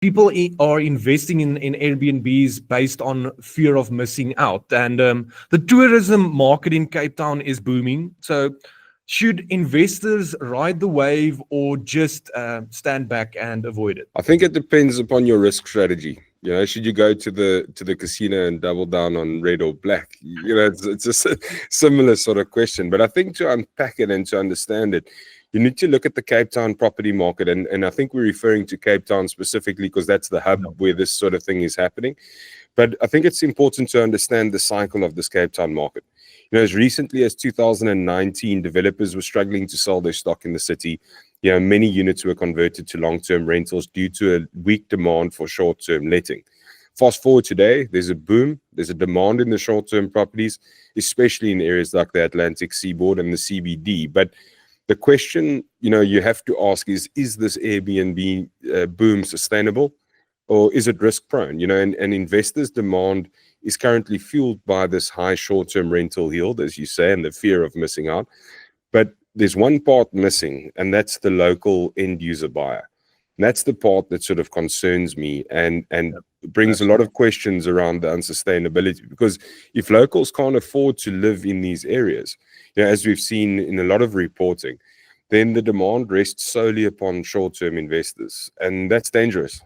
people are investing in Airbnbs based on fear of missing out. And the tourism market in Cape Town is booming. So, should investors ride the wave or just stand back and avoid it? I think it depends upon your risk strategy. Should you go to the casino and double down on red or black? It's a similar sort of question. But I think to unpack it and to understand it, you need to look at the Cape Town property market. And I think we're referring to Cape Town specifically because that's the hub where this sort of thing is happening. But I think it's important to understand the cycle of this Cape Town market. As recently as 2019, developers were struggling to sell their stock in the city. Many units were converted to long-term rentals due to a weak demand for short-term letting. Fast forward today, there's a boom, there's a demand in the short-term properties, especially in areas like the Atlantic Seaboard and the CBD. But the question, you have to ask is this Airbnb boom sustainable, or is it risk prone? And investors' demand is currently fueled by this high short-term rental yield, as you say, and the fear of missing out. But there's one part missing, and that's the local end user buyer. And that's the part that sort of concerns me and brings a lot of questions around the unsustainability. Because if locals can't afford to live in these areas, as we've seen in a lot of reporting, then the demand rests solely upon short-term investors, and that's dangerous.